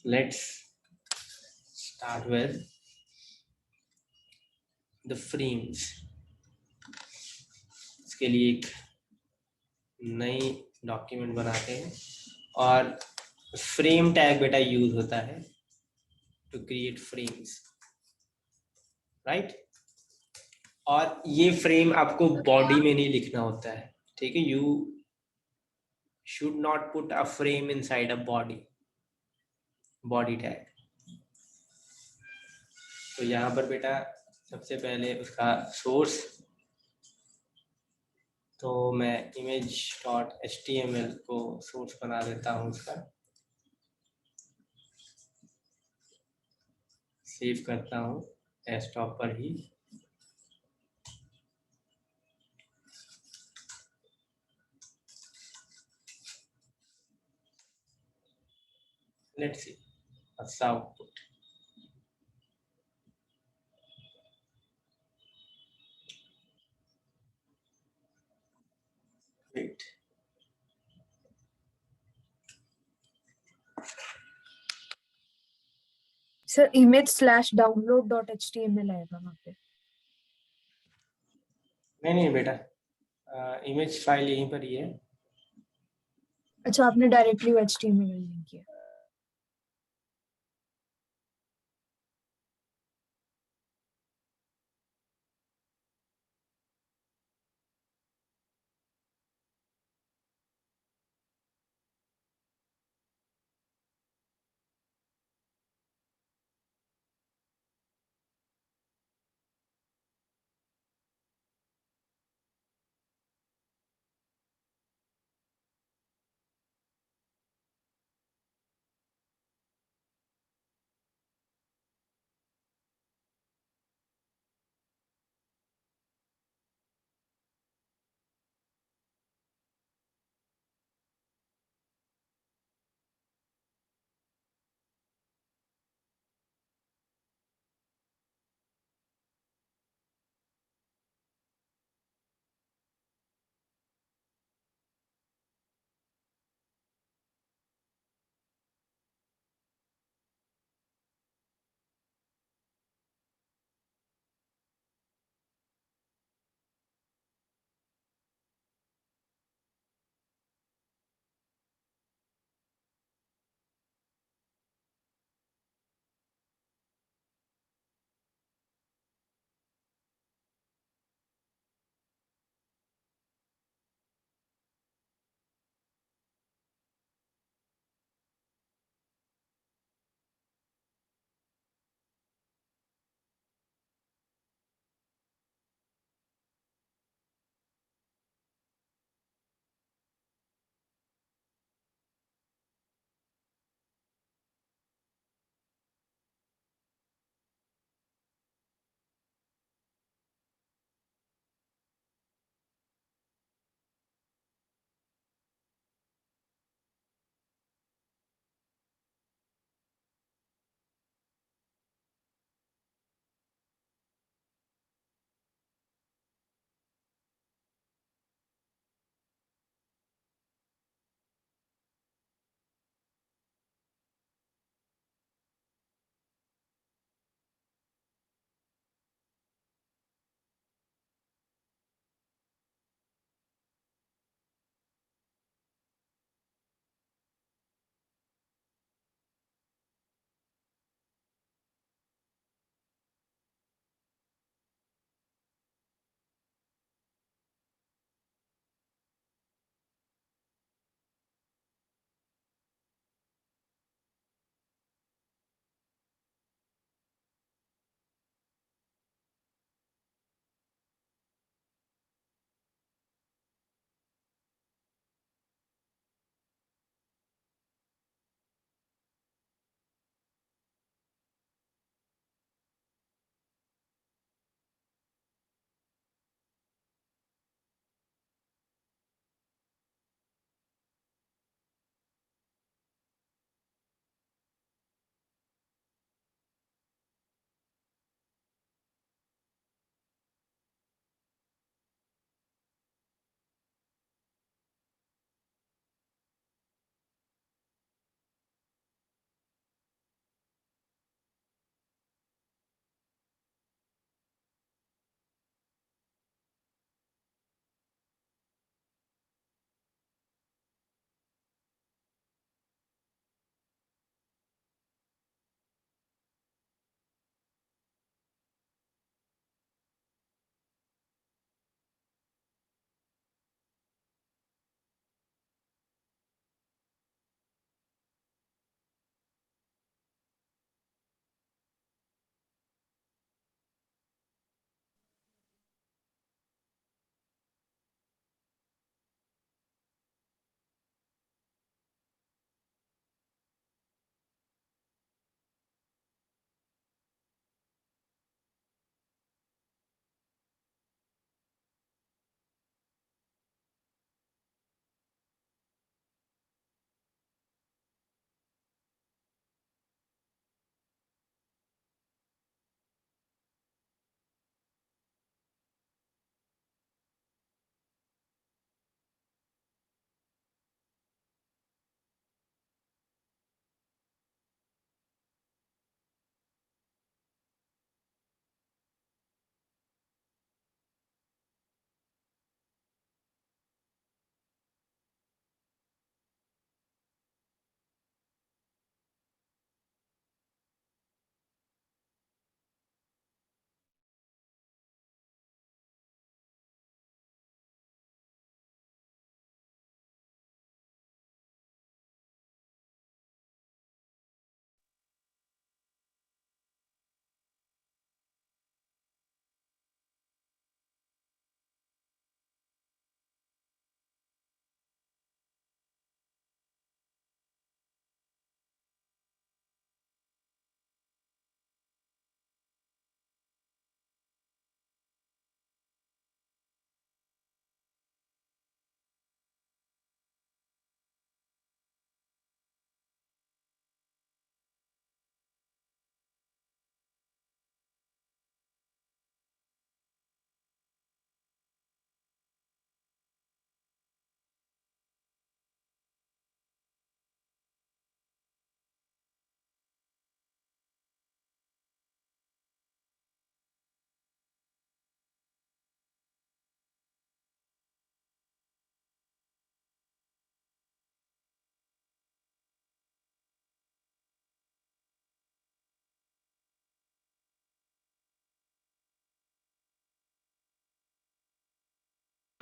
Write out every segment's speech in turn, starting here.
Let's start with the frames. इसके लिए एक नई डॉक्यूमेंट बनाते हैं और फ्रेम टैग बेटा यूज होता है टू क्रिएट फ्रेम्स, राइट। और ये फ्रेम आपको बॉडी में नहीं लिखना होता है, ठीक है। You should not put a frame inside a body tag. तो यहाँ पर बेटा सबसे पहले उसका सोर्स, तो मैं image.html को सोर्स बना देता हूँ, उसका सेव करता हूँ डेस्कटॉप पर ही। लेट्स सी अच्छा आउटपुट। वेट, सर image/download.html आएगा वहाँ पे। नहीं बेटा, इमेज फाइल यहीं पर ही है। अच्छा, आपने डायरेक्टली HTML लिंक किया।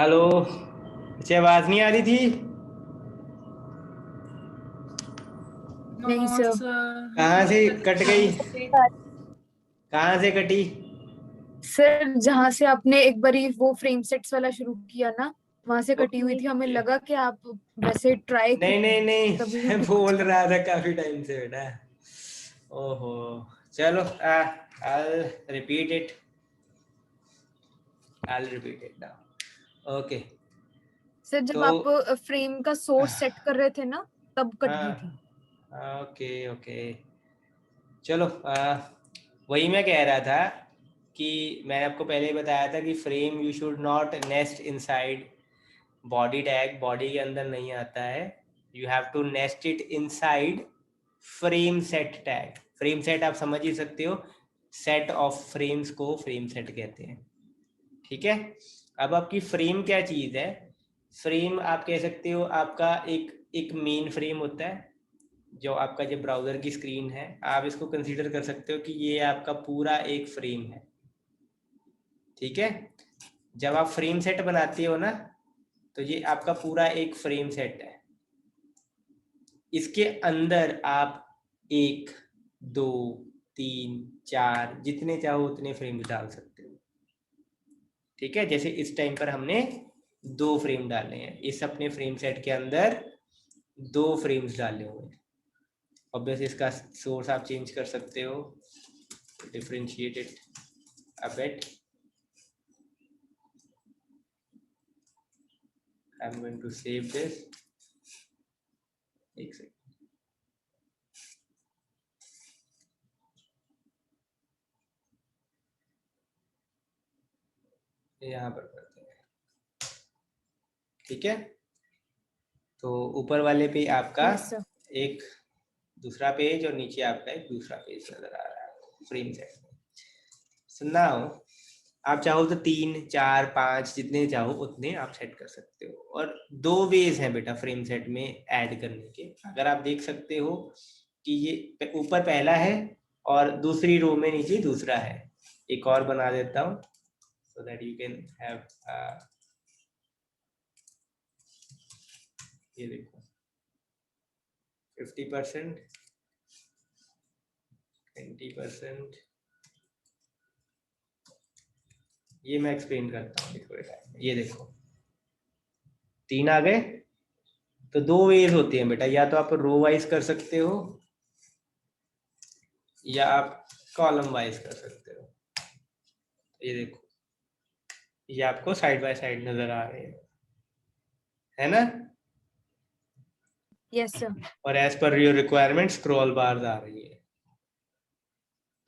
हेलो, अच्छा आवाज नहीं आ रही थी? नहीं सर। कहाँ से कट गई? कहाँ से कटी? सर जहाँ से आपने एक बारी वो फ्रेम सेट्स वाला शुरू किया ना, वहां से कटी हुई थी। हमें ओके। लगा कि आप वैसे ट्राई नहीं नहीं करेंगे, नहीं, तभी मैं हमने बोल पूछा। रहा था काफी टाइम से बेटा। ओहो, चलो, I'll repeat it. I'll repeat it now. Okay. Sir जब तो आप फ्रेम का सोर्स सेट कर रहे थे ना, तब कट गई थी। हाँ, ओके ओके, चलो, वही मैं कह रहा था कि मैंने आपको पहले ही बताया था कि frame you should not nest inside body tag, body के अंदर नहीं आता है। You have to nest it inside frame set tag. Frame set आप समझ ही सकते हो, सेट ऑफ फ्रेम्स को फ्रेम सेट कहते हैं। ठीक है, अब आपकी फ्रेम क्या चीज है? फ्रेम आप कह सकते हो आपका एक एक मेन फ्रेम होता है, जो आपका जो ब्राउजर की स्क्रीन है, आप इसको कंसीडर कर सकते हो कि ये आपका पूरा एक फ्रेम है। ठीक है, जब आप फ्रेम सेट बनाते हो ना, तो ये आपका पूरा एक फ्रेम सेट है। इसके अंदर आप एक, दो, तीन, चार, जितने चाहो उतने फ्रेम डाल सकते हो। ठीक है, जैसे इस टाइम पर हमने 2 फ्रेम डाले हैं, इस अपने फ्रेम सेट के अंदर 2 फ्रेम्स डाले हुए हैं। ऑब्वियसली इसका सोर्स आप चेंज कर सकते हो, differentiate it a bit. I'm going to save this. एक सेकंड, यहाँ पर करते हैं। ठीक है, तो ऊपर वाले पे आपका यस सर। एक दूसरा पेज और नीचे आपका एक दूसरा पेज नजर आ रहा है फ्रेम सेट में। सुनाओ, आप चाहो तो 3, 4, 5 जितने चाहो उतने आप सेट कर सकते हो। और 2 वेज हैं बेटा फ्रेम सेट में ऐड करने के। अगर आप देख सकते हो कि ये ऊपर पहला है और दूसरी रो में नीचे दूसरा है। एक और बना देता हूँ so that you can have ये देखो 50%, 20%। ये मैं एक्सप्लेन करता हूँ थोड़े टाइम में। ये देखो 3 आ गए। तो 2 वेज होती हैं बेटा, या तो आप रो वाइज कर सकते हो या आप कॉलम वाइज कर सकते हो। ये देखो, ये आपको साइड बाय साइड नजर आ रहे हैं, है ना? Yes sir. और as per your requirement scroll bar आ रही है।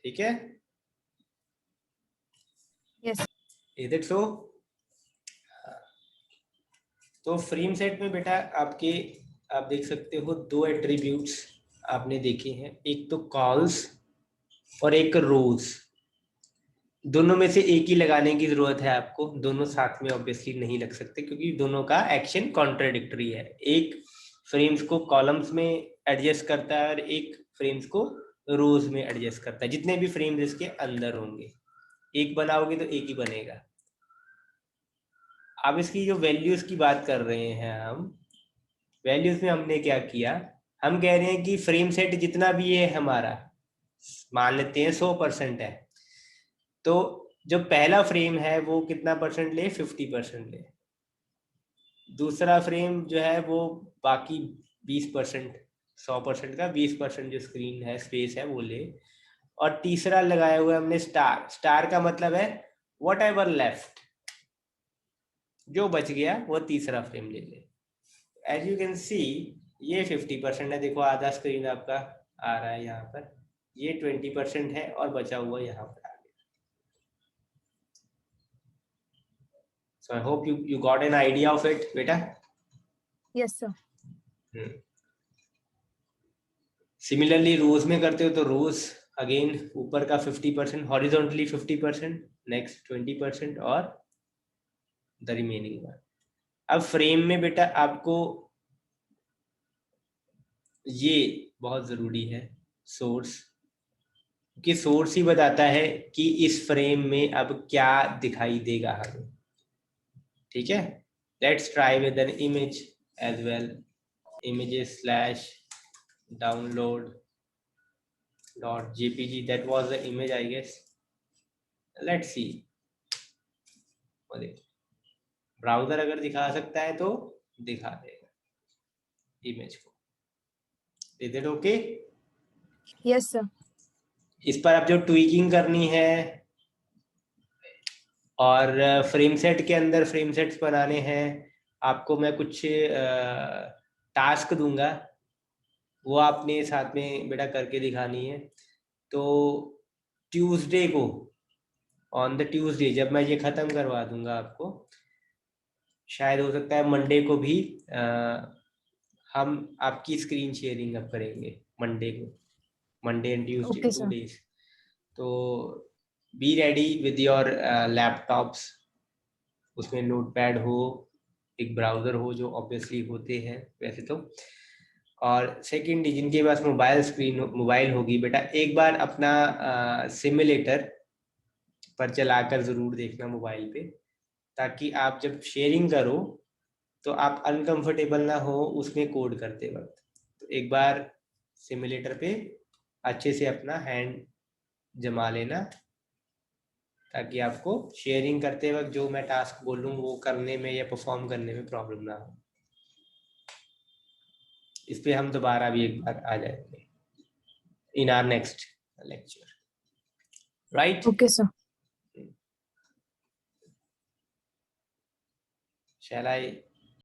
ठीक है, यस। Is it so? तो फ्रेम सेट में बेटा आपके, आप देख सकते हो 2 एट्रीब्यूट्स आपने देखे हैं, एक तो कॉल्स और एक रोज। दोनों में से एक ही लगाने की जरूरत है आपको, दोनों साथ में ऑब्वियसली नहीं लग सकते क्योंकि दोनों का एक्शन कॉन्ट्राडिक्टरी है। एक फ्रेम्स को कॉलम्स में एडजस्ट करता है और एक फ्रेम्स को रोज में एडजस्ट करता है। जितने भी फ्रेम्स इसके अंदर होंगे, एक बनाओगे तो एक ही बनेगा। अब इसकी जो वैल्यूज की बात कर रहे हैं हम, वैल्यूज में हमने क्या किया, हम कह रहे हैं कि फ्रेम सेट जितना भी है हमारा, मान लेते हैं 100% है, तो जो पहला फ्रेम है वो कितना परसेंट ले, 50% ले। दूसरा फ्रेम जो है वो बाकी 20%, 100% का 20% जो स्क्रीन है स्पेस है वो ले। और तीसरा लगाया हुआ है हमने स्टार। स्टार का मतलब है वट एवर लेफ्ट, जो बच गया वो तीसरा फ्रेम ले ले। एज यू कैन सी ये 50% है, देखो आधा स्क्रीन आपका आ रहा है यहाँ पर, ये 20% है और बचा हुआ यहाँ पर आ गया। So I hope you got an idea of it बेटा। Yes sir. सिमिलरली रोज में करते हो तो रोज अगेन ऊपर का 50%, हॉरिजॉन्टली 50%, नेक्स्ट 20% और द रिमेनिंग वन। अब फ्रेम में बेटा आपको ये बहुत जरूरी है, सोर्स, कि सोर्स ही बताता है कि इस फ्रेम में अब क्या दिखाई देगा हमें। ठीक है, Let's try with an image as well. Images slash download .jpg. That was the image, I guess. Let's see. Browser अगर दिखा सकता है तो दिखा देगा इमेज को. Is it okay? Yes sir. इस पर आप जो ट्वीकिंग करनी है और फ्रेम सेट के अंदर फ्रेम सेट्स बनाने हैं, आपको मैं कुछ टास्क दूंगा, वो आपने साथ में बेटा करके दिखानी है. तो ट्यूसडे को, ऑन द ट्यूसडे, जब मैं ये खत्म करवा दूंगा आपको, शायद हो सकता है मंडे को भी हम आपकी स्क्रीन शेयरिंग अब करेंगे. मंडे को, Monday and Tuesday, Okay, 2 sir. days. तो be ready with your laptops. उसमें नोटपैड हो, एक ब्राउजर हो, जो ऑब्वियसली होते हैं वैसे तो. और सेकंड, जिनके पास मोबाइल होगी बेटा, एक बार अपना सिमुलेटर पर चलाकर जरूर देखना मोबाइल पे, ताकि आप जब शेयरिंग करो तो आप अनकंफर्टेबल ना हो उसमें कोड करते वक्त. तो एक बार सिमुलेटर पे अच्छे से अपना हैंड जमा लेना, ताकि आपको शेयरिंग करते वक्त जो मैं टास्क बोलूँ वो करने में या परफॉर्म करने में प्रॉब्लम ना हो. इस पे हम दोबारा भी एक बार आ जाएंगे in our next lecture. Right? Okay, sir. Shall I